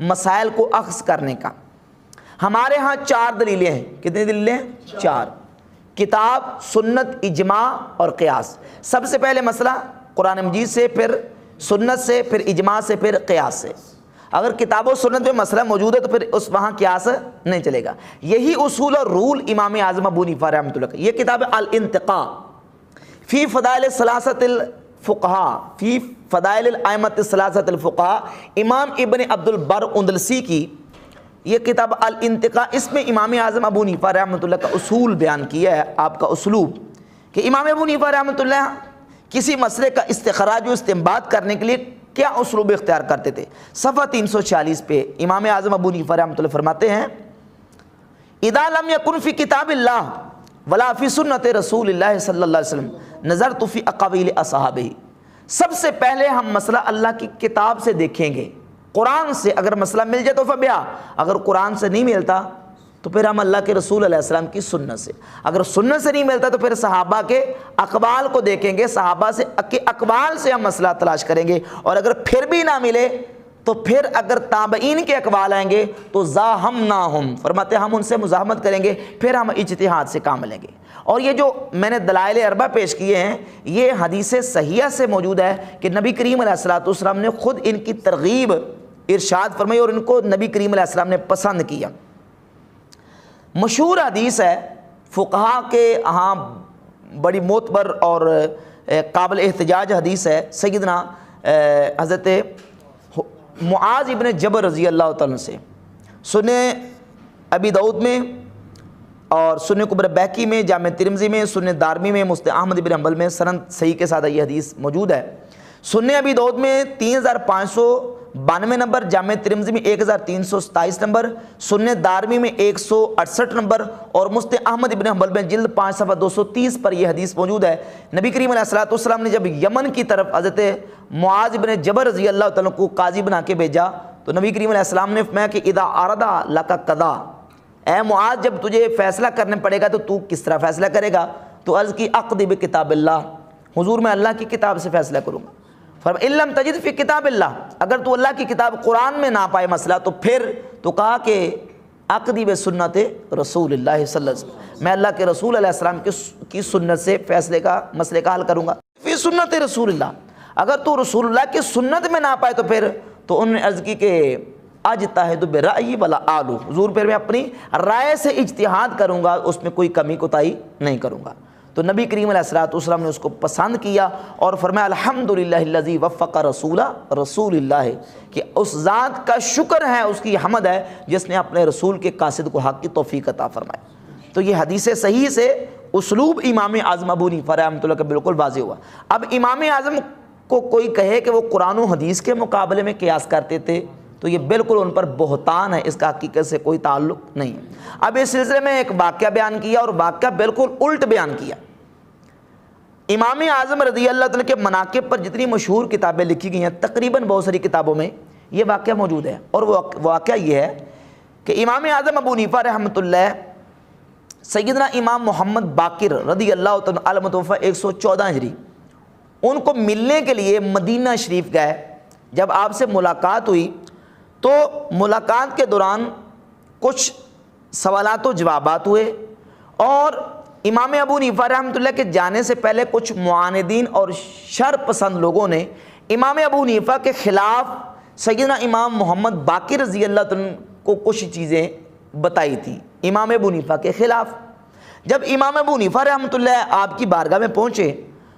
مسائل کو اخذ کرنے کا. ہمارے ہاں 4 دلیلیں ہیں. کتنی دلیلیں ہیں؟ 4. کتاب، سنت، اجماع اور قیاس. سب سے پہلے مسئلہ قرآن مجید سے، پھر سنت سے، پھر اجماع سے، پھر قیاس سے. اگر کتاب و سنت میں مسئلہ موجود ہے تو پھر وہاں قیاس نہیں چلے گا. یہی اصول اور رول امام اعظم ابو حنیفہ رحمۃ اللہ کا. یہ کتاب الانتقاء فی فضائل ثلاثۃ الفقہاء، فی فضائل الائمۃ ثلاثۃ الفقہاء، امام ابن عبد البر اندلسی کی یہ کتاب الانتقاء. اس میں امام اعظم ابو حنیفہ رحمۃ اللہ کا اصول بیان کیا ہے، آپ کا اسلوب، کہ امام ابو حنیفہ رحمۃ اللہ کسی مسئلے کا استخراج و استنباط کرنے کے لیے کیا اسلوب اختیار کرتے تھے. صفحہ 346 پہ امام اعظم ابو حنیفہ رحمۃ اللہ فرماتے ہیں: اذا لم يكن في کتاب اللہ ولا فی سنت رسول اللہ صلی اللہ علیہ وسلم نظرت فی اقاویل اصحابہ. سب سے پہلے ہم مسئلہ اللہ کی کتاب سے دیکھیں گے. قرآن سے اگر مسئلہ مل جائے تو فبیا، اگر قرآن سے نہیں ملتا تو پھر ہم اللہ کے رسول علیہ السلام کی سنت سے، اگر سنت سے نہیں ملتا تو پھر صحابہ کے اقوال کو دیکھیں گے، صحابہ سے کے اقوال سے ہم مسئلہ تلاش کریں گے. اور اگر پھر بھی نہ ملے تو پھر اگر تابعین کے اقوال آئیں گے تو زاہمناہم، فرماتے ہم ان سے مزاحمت کریں گے، پھر ہم اجتہاد سے کام لیں گے. اور یہ جو میں نے دلائل اربع پیش کیے ہیں یہ حدیث صحیحہ سے موجود ہے کہ نبی کریم علیہ الصلوۃ والسلام نے خود ان کی ترغیب ارشاد فرمائی اور ان کو نبی کریم علیہ السلام نے پسند کیا. مشہور حدیث ہے، فقہا کے ہاں بڑی معتبر اور قابل احتجاج حدیث ہے. سیدنا حضرت معاذ ابن جبل رضی اللہ تعالیٰ سے سنن ابی داؤد میں اور سنن کبری بیہقی میں، جامع ترمذی میں، سنن دارمی میں، مسند احمد بن حنبل میں سند صحیح کے ساتھ یہ حدیث موجود ہے. سنن ابی داؤد میں 3592 نمبر، جامع ترمذی میں 1327 نمبر، سنن دارمی میں 168 نمبر اور مسند احمد بن حنبل میں جلد 5 صفحہ 230 پر یہ حدیث موجود ہے. نبی کریم علیہ الصلوۃ والسلام نے جب یمن کی طرف حضرت معاذ بن جبل رضی اللہ تعالیٰ کو قاضی بنا کے بھیجا تو نبی کریم علیہ السلام نے فرمایا کہ اذا عرض لک قضا، اے معاذ جب تجھے فیصلہ کرنے پڑے گا تو کس طرح فیصلہ کرے گا؟ تو عرض کی اقضی بکتاب اللہ، حضور میں اللہ کی کتاب سے فیصلہ کروں گا. فرمایا ان لم تجد فی کتاب اللہ، اگر تو اللہ کی کتاب قرآن میں نہ پائے مسئلہ تو پھر تو کہا کہ اقضی بسنت رسول اللہ صلی اللہ علیہ وسلم، میں اللہ کے رسول علیہ السلام کی سنت سے مسئلے کا حل کروں گا. فی سنت رسول اللہ، اگر تو رسول اللہ کی سنت میں نہ پائے تو پھر تو انہوں نے عرض کی کہ اجتہد برأیی ولا آلو، حضور پھر میں اپنی رائے سے اجتہاد کروں گا، اس میں کوئی کمی کوتاہی نہیں کروں گا. تو نبی کریم علیہ الصلوۃ والسلام نے اس کو پسند کیا اور فرمایا الحمدللہ الذی وفق رسول اللہ، کہ اس ذات کا شکر ہے، اس کی حمد ہے جس نے اپنے رسول کے قاصد کو حق کی توفیق عطا فرمائی. تو یہ حدیث صحیح سے اسلوب امام اعظم ابو حنیفہ رحمۃ اللہ کا بالکل واضح ہوا. اب امام اعظم کو کوئی کہے کہ وہ قرآن و حدیث کے مقابلے میں قیاس کرتے تھے تو یہ بالکل ان پر بہتان ہے، اس کا حقیقت سے کوئی تعلق نہیں. اب اس سلسلے میں ایک واقعہ بیان کیا اور واقعہ بالکل الٹ بیان کیا. امام اعظم رضی اللہ تعالیٰ کے مناقب پر جتنی مشہور کتابیں لکھی گئی ہیں تقریباً بہت ساری کتابوں میں یہ واقعہ موجود ہے، اور وہ واقعہ یہ ہے کہ امام اعظم ابو حنیفہ رحمۃ اللہ سیدنا امام محمد باقر رضی اللہ تعالیٰ المتوفی 114 ہجری ان کو ملنے کے لیے مدینہ شریف گئے. جب آپ سے ملاقات ہوئی تو ملاقات کے دوران کچھ سوالات و جوابات ہوئے، اور امام ابو حنیفہ رحمۃ اللہ کے جانے سے پہلے کچھ معاندین اور شر پسند لوگوں نے امام ابو حنیفہ کے خلاف سیدنا امام محمد باقر رضی اللہ عنہ کو کچھ چیزیں بتائی تھی امام ابو حنیفہ کے خلاف. جب امام ابو حنیفہ رحمۃ اللہ آپ کی بارگاہ میں پہنچے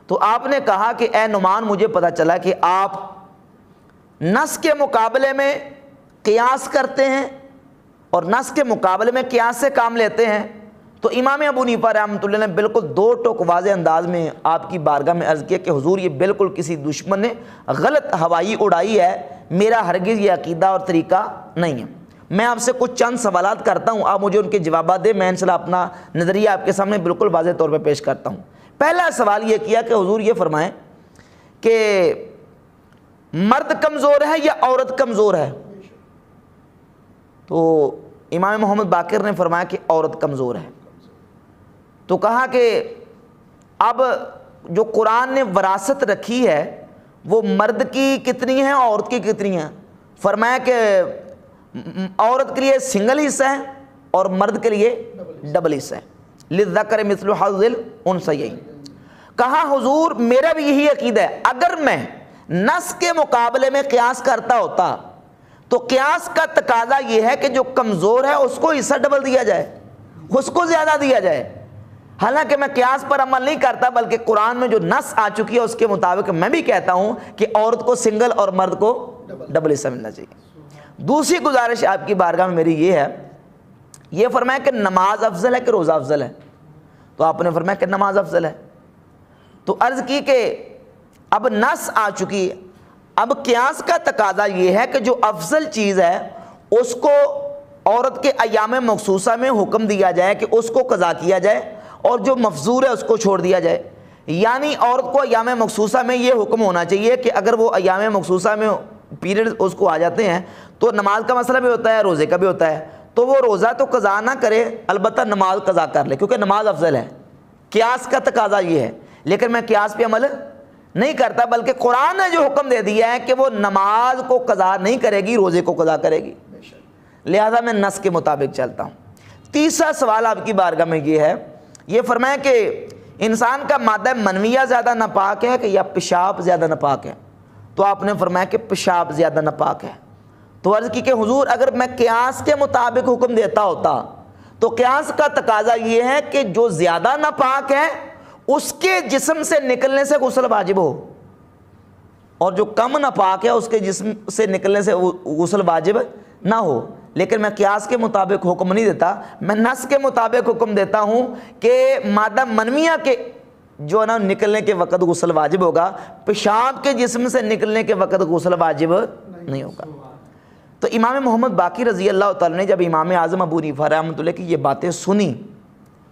تو آپ نے کہا کہ اے نعمان، مجھے پتہ چلا کہ آپ نص کے مقابلے میں قیاس کرتے ہیں اور نص کے مقابلے میں قیاس سے کام لیتے ہیں. تو امام ابو حنیفہ رحمۃ اللہ نے بالکل 2 ٹوک واضح انداز میں آپ کی بارگاہ میں عرض کیا کہ حضور یہ بالکل کسی دشمن نے غلط ہوائی اڑائی ہے، میرا ہرگز یہ عقیدہ اور طریقہ نہیں ہے. میں آپ سے کچھ چند سوالات کرتا ہوں، آپ مجھے ان کے جوابات دیں، میں انشاءاللہ اپنا نظریہ آپ کے سامنے بالکل واضح طور پہ پیش کرتا ہوں. پہلا سوال یہ کیا کہ حضور یہ فرمائیں کہ مرد کمزور ہے یا عورت کمزور ہے؟ تو امام محمد باقر نے فرمایا کہ عورت کمزور ہے۔ تو کہا کہ اب جو قرآن نے وراثت رکھی ہے وہ مرد کی کتنی ہے، عورت کی کتنی ہے؟ فرمایا کہ عورت کے لیے سنگل حصہ ہے اور مرد کے لیے ڈبل حصہ ہے، للذکر مثل حظ الانثیین۔ کہا حضور میرا بھی یہی عقیدہ ہے، اگر میں نص کے مقابلے میں قیاس کرتا ہوتا تو قیاس کا تقاضا یہ ہے کہ جو کمزور ہے اس کو حصہ ڈبل دیا جائے، اس کو زیادہ دیا جائے۔ حالانکہ میں قیاس پر عمل نہیں کرتا، بلکہ قرآن میں جو نص آ چکی ہے اس کے مطابق میں بھی کہتا ہوں کہ عورت کو سنگل اور مرد کو ڈبل حصہ ملنا چاہیے۔ دوسری گزارش آپ کی بارگاہ میں میری یہ ہے، یہ فرمایا کہ نماز افضل ہے کہ روزہ افضل ہے؟ تو آپ نے فرمایا کہ نماز افضل ہے۔ تو عرض کی کہ اب نص آ چکی، اب قیاس کا تقاضا یہ ہے کہ جو افضل چیز ہے اس کو عورت کے ایام مخصوصہ میں حکم دیا جائے کہ اس کو قضا کیا جائے، اور جو مفضول ہے اس کو چھوڑ دیا جائے۔ یعنی عورت کو ایام مخصوصہ میں یہ حکم ہونا چاہیے کہ اگر وہ ایام مخصوصہ میں پیریڈ اس کو آ جاتے ہیں تو نماز کا مسئلہ بھی ہوتا ہے، روزے کا بھی ہوتا ہے، تو وہ روزہ تو قضا نہ کرے، البتہ نماز قضا کر لے، کیونکہ نماز افضل ہے۔ قیاس کا تقاضا یہ ہے، لیکن میں قیاس پہ عمل نہیں کرتا، بلکہ قرآن نے جو حکم دے دیا ہے کہ وہ نماز کو قضا نہیں کرے گی، روزے کو قضا کرے گی، لہذا میں نص کے مطابق چلتا ہوں۔ تیسرا سوال آپ کی بارگاہ میں یہ ہے، یہ فرمایا کہ انسان کا مادہ منویہ زیادہ ناپاک ہے کہ یا پیشاب زیادہ ناپاک ہے؟ تو آپ نے فرمایا کہ پیشاب زیادہ ناپاک ہے۔ تو عرض کی کہ حضور اگر میں قیاس کے مطابق حکم دیتا ہوتا تو قیاس کا تقاضا یہ ہے کہ جو زیادہ ناپاک ہے اس کے جسم سے نکلنے سے غسل واجب ہو، اور جو کم ناپاک ہے اس کے جسم سے نکلنے سے غسل واجب نہ ہو۔ لیکن میں قیاس کے مطابق حکم نہیں دیتا، میں نص کے مطابق حکم دیتا ہوں کہ مادہ منویہ کے جو ہے نا نکلنے کے وقت غسل واجب ہوگا، پیشاب کے جسم سے نکلنے کے وقت غسل واجب نہیں ہوگا۔ تو امام محمد باقر رضی اللہ تعالیٰ نے جب امام اعظم ابو حنیفہ رحمۃ اللہ کی یہ باتیں سنی،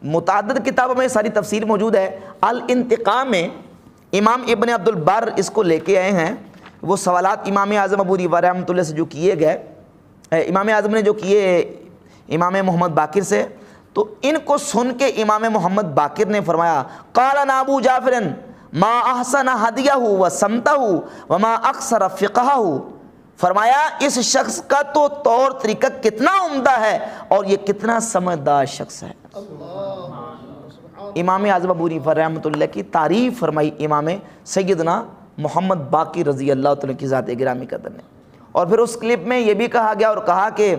متعدد کتابوں میں ساری تفسیر موجود ہے، الانتقاء میں امام ابن عبد البر اس کو لے کے آئے ہیں، وہ سوالات امام اعظم ابو حنیفہ رحمۃ اللہ سے جو کیے گئے، امام اعظم نے جو کیے امام محمد باقر سے، تو ان کو سن کے امام محمد باقر نے فرمایا قال ابو جعفر ما احسن ہدیہ وسمتہ وما اقصر فقہہ، فرمایا اس شخص کا تو طور طریقہ کتنا عمدہ ہے اور یہ کتنا سمجھدار شخص ہے۔ امام اعظم ابو حنیفہ رحمۃ اللہ کی تعریف فرمائی امام سیدنا محمد باقر رضی اللہ تعالیٰ کی ذات گرامی قدر نے۔ اور پھر اس کلپ میں یہ بھی کہا گیا اور کہا کہ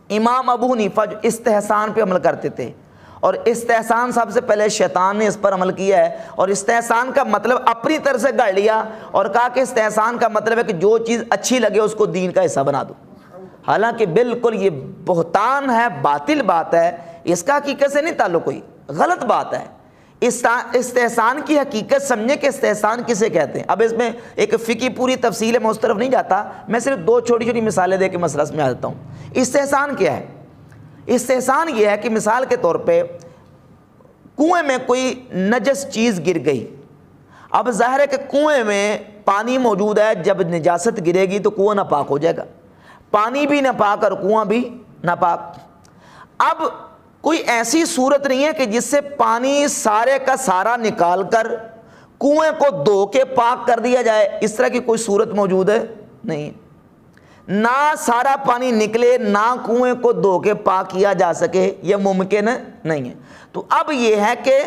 امام ابو حنیفہ جو استحسان پہ عمل کرتے تھے، اور استحسان سب سے پہلے شیطان نے اس پر عمل کیا ہے، اور استحسان کا مطلب اپنی طرف سے گڑھ لیا اور کہا کہ استحسان کا مطلب ہے کہ جو چیز اچھی لگے اس کو دین کا حصہ بنا دو۔ حالانکہ بالکل یہ بہتان ہے، باطل بات ہے، اس کا حقیقت سے نہیں تعلق، کوئی غلط بات ہے۔ استحسان کی حقیقت سمجھے کہ استحسان کسے کہتے ہیں۔ اب اس میں ایک فقہی پوری تفصیل ہے، میں اس طرف نہیں جاتا، میں صرف دو چھوٹی چھوٹی مثالیں دے کے مسئلہ سمجھا دیتا ہوں۔ استحسان کیا ہے؟ استحسان یہ ہے کہ مثال کے طور پہ کنویں میں کوئی نجس چیز گر گئی، اب ظاہر ہے کہ کنویں میں پانی موجود ہے، جب نجاست گرے گی تو کنواں ناپاک ہو جائے گا، پانی بھی ناپاک اور کنواں بھی ناپاک۔ اب کوئی ایسی صورت نہیں ہے کہ جس سے پانی سارے کا سارا نکال کر کنویں کو دھو کے پاک کر دیا جائے، اس طرح کی کوئی صورت موجود ہے نہیں، نہ سارا پانی نکلے نہ کنویں کو دھو کے پاک کیا جا سکے، یہ ممکن نہیں ہے۔ تو اب یہ ہے کہ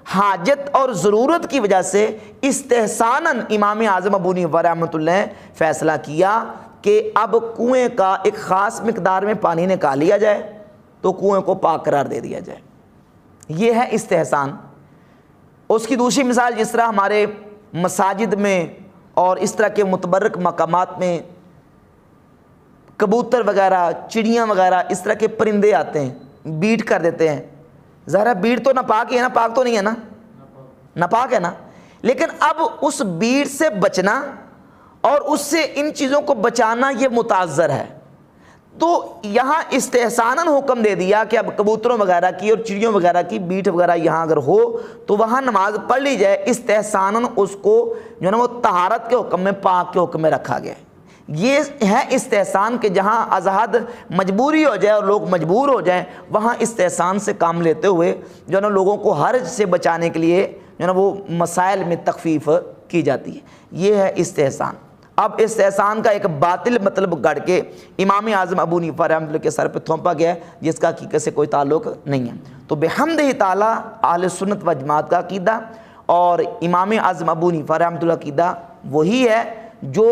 حاجت اور ضرورت کی وجہ سے استحساناً امام اعظم ابو حنیفہ رحمۃ اللہ نے فیصلہ کیا کہ اب کنویں کا ایک خاص مقدار میں پانی نکال لیا جائے تو کنویں کو پاک قرار دے دیا جائے، یہ ہے استحسان۔ اس کی دوسری مثال، جس طرح ہمارے مساجد میں اور اس طرح کے متبرک مقامات میں کبوتر وغیرہ، چڑیاں وغیرہ، اس طرح کے پرندے آتے ہیں، بیٹ کر دیتے ہیں، ذرا بیٹ تو ناپاک ہی ہے نا، پاک تو نہیں ہے نا، ناپاک ہے نا، لیکن اب اس بیٹ سے بچنا اور اس سے ان چیزوں کو بچانا یہ متعذر ہے۔ تو یہاں استحساناً حکم دے دیا کہ اب کبوتروں وغیرہ کی اور چڑیوں وغیرہ کی بیٹ وغیرہ یہاں اگر ہو تو وہاں نماز پڑھ لی جائے، استحساناً اس کو جو ہے نا وہ طہارت کے حکم میں، پاک کے حکم میں رکھا گیا ہے۔ یہ ہے استحسان کہ جہاں ازحد مجبوری ہو جائے اور لوگ مجبور ہو جائیں، وہاں استحسان سے کام لیتے ہوئے جو ہے نا لوگوں کو حرج سے بچانے کے لیے جو ہے نا وہ مسائل میں تخفیف کی جاتی ہے، یہ ہے استحسان۔ اب استحسان کا ایک باطل مطلب گڑ کے امام اعظم ابو حنیفہ رحمۃ اللہ کے سر پہ تھوپا گیا ہے، جس کا حقیقت سے کوئی تعلق نہیں ہے۔ تو بحمدہ تعالیٰ اہل سنت و جماعت کا عقیدہ اور امام اعظم ابو حنیفہ رحمۃ اللہ عقیدہ وہی ہے جو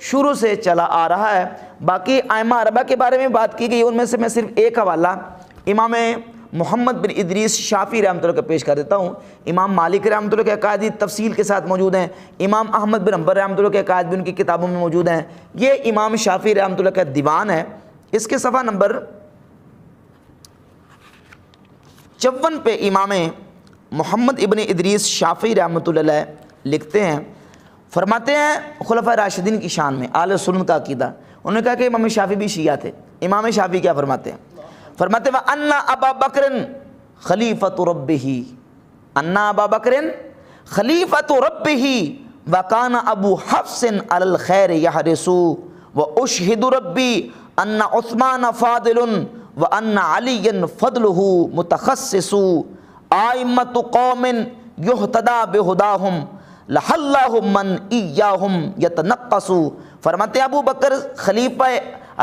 شروع سے چلا آ رہا ہے۔ باقی ائمہ اربعہ کے بارے میں بات کی گئی، ان میں سے میں صرف ایک حوالہ امام محمد بن ادریس شافعی رحمۃ اللہ کا پیش کر دیتا ہوں۔ امام مالک رحمۃ اللہ کے عقائد تفصیل کے ساتھ موجود ہیں، امام احمد بن حنبل رحمۃ اللہ کے عقائد بھی ان کی کتابوں میں موجود ہیں۔ یہ امام شافعی رحمۃ اللہ کا دیوان ہے، اس کے صفحہ نمبر 54 پہ امام محمد ابن ادریس شافعی رحمۃ اللہ علیہ لکھتے ہیں، فرماتے ہیں خلفائے راشدین کی شان میں اہل سنت کا عقیدہ۔ انہوں نے کہا کہ امام شافعی بھی شیعہ تھے۔ امام شافعی کیا فرماتے ہیں؟ فرماتے ہیں وَأَنَّ أَبَا بَكْرٍ خَلِيفَةُ رَبِّهِ، أَنَّ أَبَا بَكْرٍ خَلِيفَةُ رَبِّهِ وَكَانَ أَبُو حَفْصٍ عَلَى الْخَيْرِ يَحْرِصُ وَأُشْهِدُ رَبِّي أَنَّ عُثْمَانَ فَاضِلٌ وَأَنَّ عَلِيًّا فَضْلُهُ مُتَخَصِّصُ آئمَّةُ قَوْمٍ يُهْتَدَى بِهُدَاهُمْ لَحَلَّهُمْ مَنْ إِيَّاهُمْ يَتَنَقَّصُ۔ فرماتے ہیں ابو بکر خلیفہ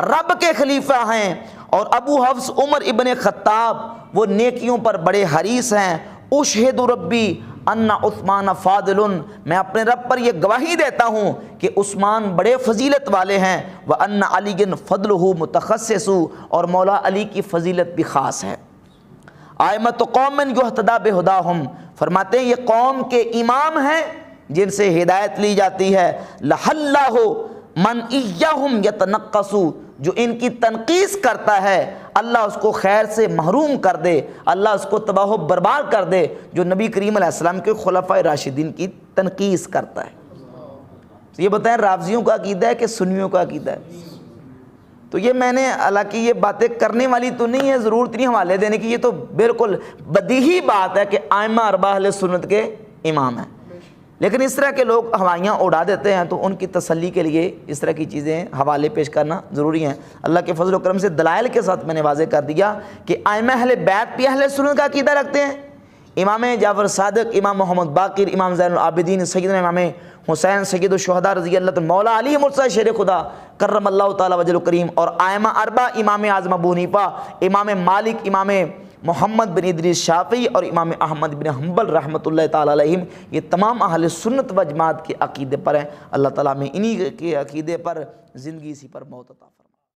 رب کے خلیفہ ہیں اور ابو حفص عمر ابن خطاب وہ نیکیوں پر بڑے حریص ہیں۔ اشہد ربی ان عثمان فاضل، میں اپنے رب پر یہ گواہی دیتا ہوں کہ عثمان بڑے فضیلت والے ہیں۔ وان علی فضلہ متخصص، اور مولا علی کی فضیلت بھی خاص ہے۔ ائمۃ قوم یہتدی بہداہم، فرماتے ہیں یہ قوم کے امام ہیں جن سے ہدایت لی جاتی ہے۔ لحلہ من ایہم یتنقص، جو ان کی تنقیص کرتا ہے اللہ اس کو خیر سے محروم کر دے، اللہ اس کو تباہ و برباد کر دے، جو نبی کریم علیہ السلام کے خلفائے راشدین کی تنقیص کرتا ہے۔ یہ بتائیں رافضیوں کا عقیدہ ہے کہ سنیوں کا عقیدہ ہے؟ تو یہ میں نے حالانکہ یہ باتیں کرنے والی تو نہیں ہے، ضرورت نہیں حوالے دینے کی، یہ تو بالکل بدیہی بات ہے کہ ائمہ اربعہ اہل سنت کے امام ہیں، لیکن اس طرح کے لوگ ہوائیاں اڑا دیتے ہیں، تو ان کی تسلی کے لیے اس طرح کی چیزیں حوالے پیش کرنا ضروری ہیں۔ اللہ کے فضل و کرم سے دلائل کے ساتھ میں نے واضح کر دیا کہ ائمہ اہل بیت بھی اہل سنت کا عقیدہ رکھتے ہیں۔ امام جعفر صادق، امام محمد باقر، امام زین العابدین، سیدنا امام حسین سید الشہداء رضی اللہ عنہ، مولا علی مرتضی شیر خدا کرم اللہ تعالی وجہ کریم، اور ائمہ اربعہ امام اعظم ابو حنیفہ، امام مالک، امام محمد بن ادریس شافعی اور امام احمد بن حنبل رحمۃ اللہ تعالی علیہم، یہ تمام اہل سنت و جماعت کے عقیدے پر ہیں۔ اللہ تعالیٰ میں انہی کے عقیدے پر زندگی اسی پر موت عطا فرمائے۔